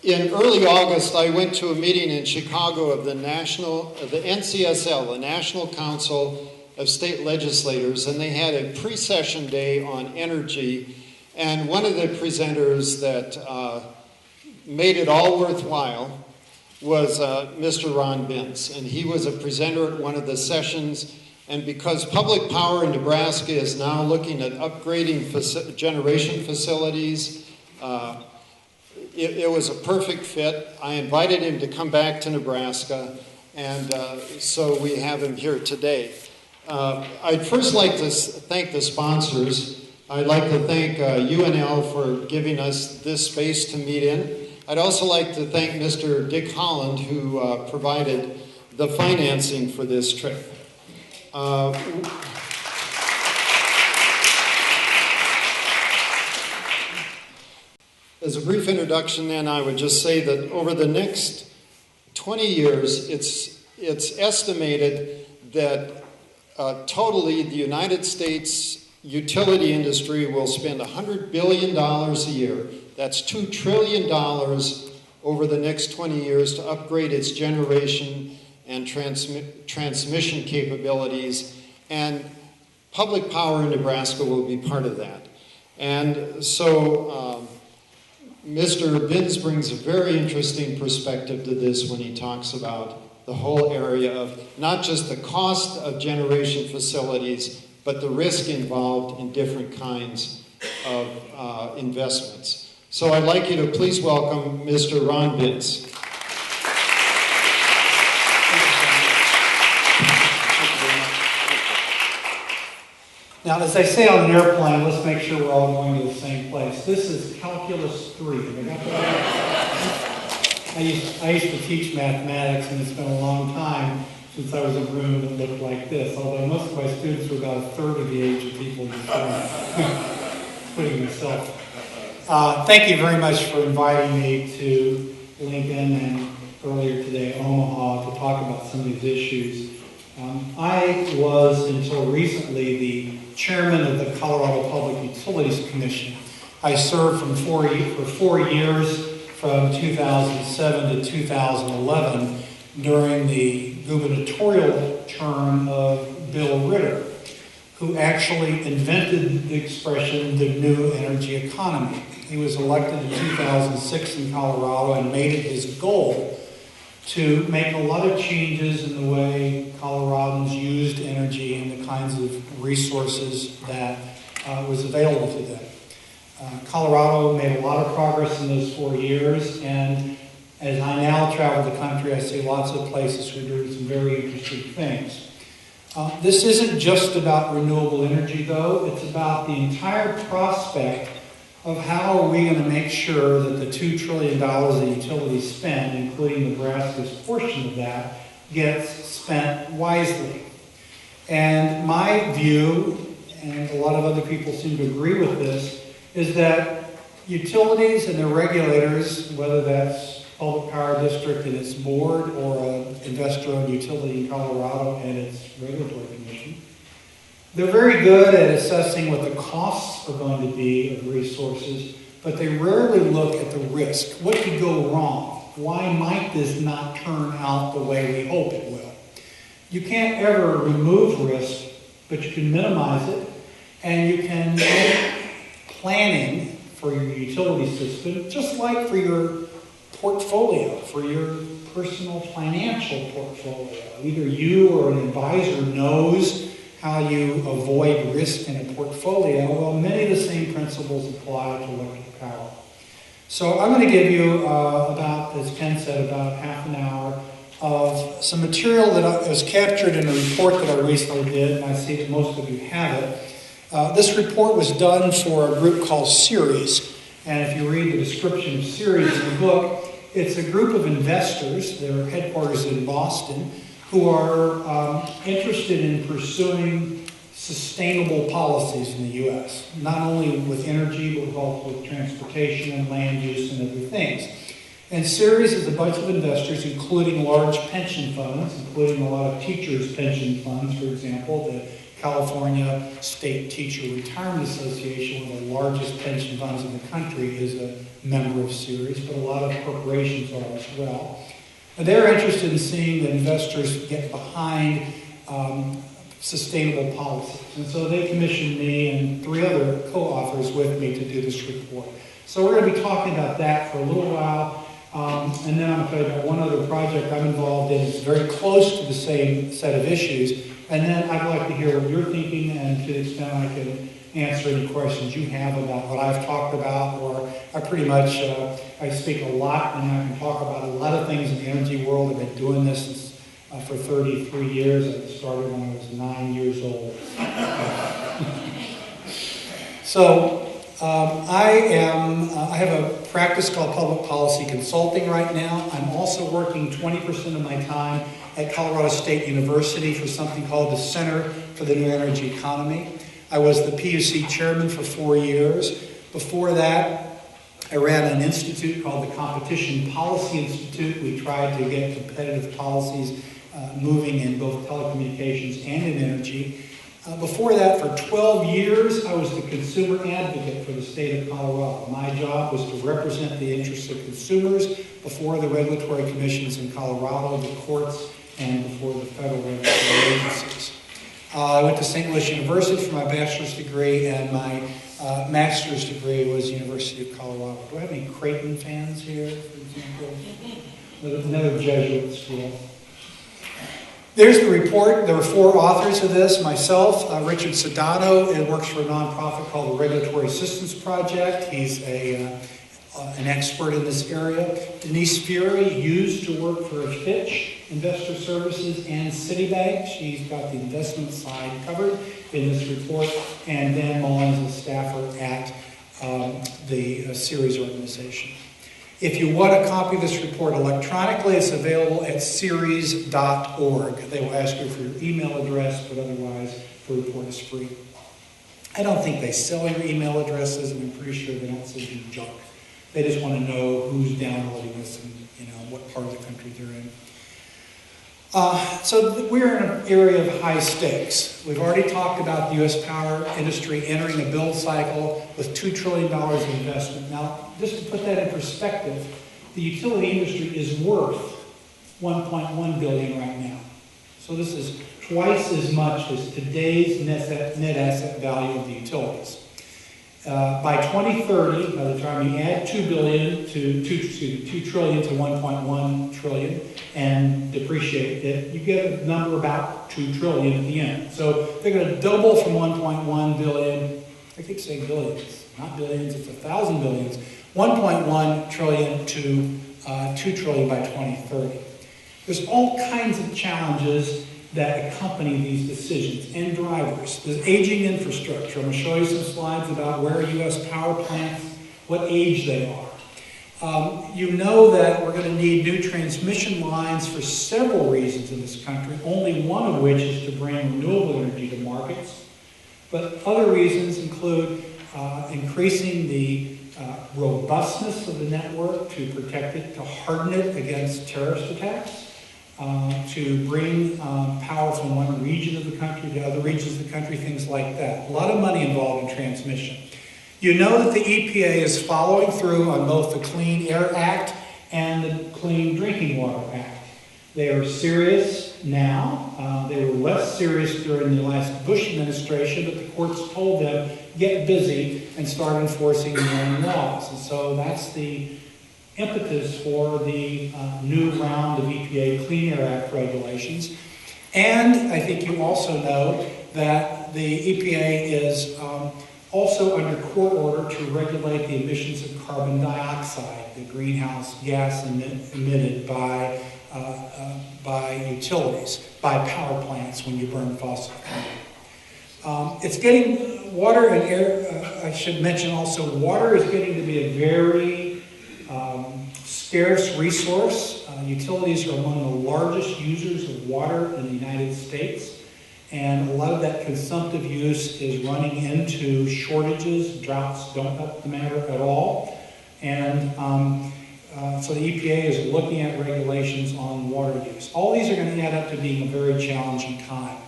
In early August, I went to a meeting in Chicago of the NCSL, the National Council of State Legislators, and they had a pre-session day on energy. And one of the presenters that made it all worthwhile was Mr. Ron Hinz. And he was a presenter at one of the sessions. And because Public Power in Nebraska is now looking at upgrading generation facilities, it was a perfect fit. I invited him to come back to Nebraska, and so we have him here today. I'd first like to thank the sponsors. I'd like to thank UNL for giving us this space to meet in. I'd also like to thank Mr. Dick Holland, who provided the financing for this trip. As a brief introduction then, I would just say that over the next 20 years, it's estimated that totally the United States utility industry will spend $100 billion a year. That's $2 trillion over the next 20 years to upgrade its generation and transmission capabilities. And Public Power in Nebraska will be part of that. And so Mr. Hinz brings a very interesting perspective to this when he talks about the whole area of not just the cost of generation facilities, but the risk involved in different kinds of investments. So I'd like you to please welcome Mr. Ron Hinz. Now, as they say on an airplane, let's make sure we're all going to the same place. This is Calculus 3. I used to teach mathematics, and it's been a long time since I was in a room that looked like this, although most of my students were about a third of the age of people in this room, including myself. Thank you very much for inviting me to Lincoln and earlier today Omaha to talk about some of these issues. I was, until recently, the chairman of the Colorado Public Utilities Commission. I served for 4 years, from 2007 to 2011, during the gubernatorial term of Bill Ritter, who actually invented the expression, the new energy economy. He was elected in 2006 in Colorado and made it his goal to make a lot of changes in the way Coloradans used energy and the kinds of resources that was available to them. Colorado made a lot of progress in those 4 years, and as I now travel the country, I see lots of places who are doing some very interesting things. This isn't just about renewable energy, though. It's about the entire prospect of how are we going to make sure that the $2 trillion that utilities spend, including Nebraska's portion of that, gets spent wisely. And my view, and a lot of other people seem to agree with this, is that utilities and their regulators, whether that's Public Power District and its board or an investor-owned utility in Colorado and its regulatory commission, they're very good at assessing what the costs are going to be of resources, but they rarely look at the risk. What could go wrong? Why might this not turn out the way we hope it will? You can't ever remove risk, but you can minimize it, and you can make planning for your utility system, just like for your portfolio, for your personal financial portfolio. Either you or an advisor knows how you avoid risk in a portfolio. Well, many of the same principles apply to electric power. So I'm going to give you about, as Ken said, about half an hour of some material that was captured in a report that I recently did, and I see that most of you have it. This report was done for a group called Ceres, and if you read the description of Ceres in the book, it's a group of investors, their headquarters in Boston, who are interested in pursuing sustainable policies in the U.S., not only with energy, but also with transportation and land use and other things. And Ceres is a bunch of investors, including large pension funds, including a lot of teachers' pension funds, for example, the California State Teacher Retirement Association, one of the largest pension funds in the country, is a member of Ceres, but a lot of corporations are as well. And they're interested in seeing that investors get behind sustainable policies. And so they commissioned me and 3 other co-authors with me to do this report. So we're going to be talking about that for a little while. And then I'm going to tell you about one other project I'm involved in. It's very close to the same set of issues. And then I'd like to hear what you're thinking, and to the extent I can answer any questions you have about what I've talked about, or I pretty much, I speak a lot and I can talk about a lot of things in the energy world. I've been doing this since, for 33 years. I started when I was 9 years old. So I have a practice called public policy consulting right now. I'm also working 20% of my time at Colorado State University for something called the Center for the New Energy Economy. I was the PUC chairman for 4 years. Before that, I ran an institute called the Competition Policy Institute. We tried to get competitive policies moving in both telecommunications and in energy. Before that, for 12 years, I was the consumer advocate for the state of Colorado. My job was to represent the interests of consumers before the regulatory commissions in Colorado, the courts, and before the federal regulatory agencies. I went to St. Louis University for my bachelor's degree, and my master's degree was University of Colorado. Do I have any Creighton fans here, for example? Another Jesuit school. There's the report. There are 4 authors of this. Myself, Richard Sedano, and works for a nonprofit called the Regulatory Assistance Project. He's an expert in this area. Denise Fury used to work for Fitch Investor Services and Citibank. She's got the investment side covered in this report. And Dan Mullins is a staffer at the Ceres organization. If you want a copy of this report electronically, it's available at ceres.org. They will ask you for your email address, but otherwise the report is free. I don't think they sell your email addresses, and I'm pretty sure they don't send you junk. They just want to know who's downloading this and what part of the country they're in. So we're in an area of high stakes. We've already talked about the U.S. power industry entering a build cycle with $2 trillion of investment. Now, just to put that in perspective, the utility industry is worth $1.1 billion right now. So this is twice as much as today's net asset value of the utilities. By 2030, by the time you add $2 trillion to 1.1 trillion and depreciate it, you get a number about $2 trillion at the end. So they're going to double from 1.1 billion. I keep saying billions, not billions. It's 1,000 billions. 1.1 trillion to 2 trillion by 2030. There's all kinds of challenges that accompany these decisions and drivers. There's aging infrastructure. I'm going to show you some slides about where U.S. power plants, what age they are. You know that we're going to need new transmission lines for several reasons in this country, only one of which is to bring renewable energy to markets. But other reasons include increasing the robustness of the network to protect it, to harden it against terrorist attacks, to bring power from one region of the country to other regions of the country, things like that. A lot of money involved in transmission. You know that the EPA is following through on both the Clean Air Act and the Clean Drinking Water Act. They are serious now. They were less serious during the last Bush administration, but the courts told them, get busy and start enforcing your own laws. And so that's the impetus for the new round of EPA Clean Air Act regulations. And I think you also know that the EPA is also under court order to regulate the emissions of carbon dioxide, the greenhouse gas emitted by utilities, by power plants when you burn fossil fuel. It's getting, water and air, I should mention also, water is getting to be a very scarce resource. Utilities are among the largest users of water in the United States. And a lot of that consumptive use is running into shortages. Droughts don't help the matter at all. And so the EPA is looking at regulations on water use. All these are going to add up to being a very challenging time.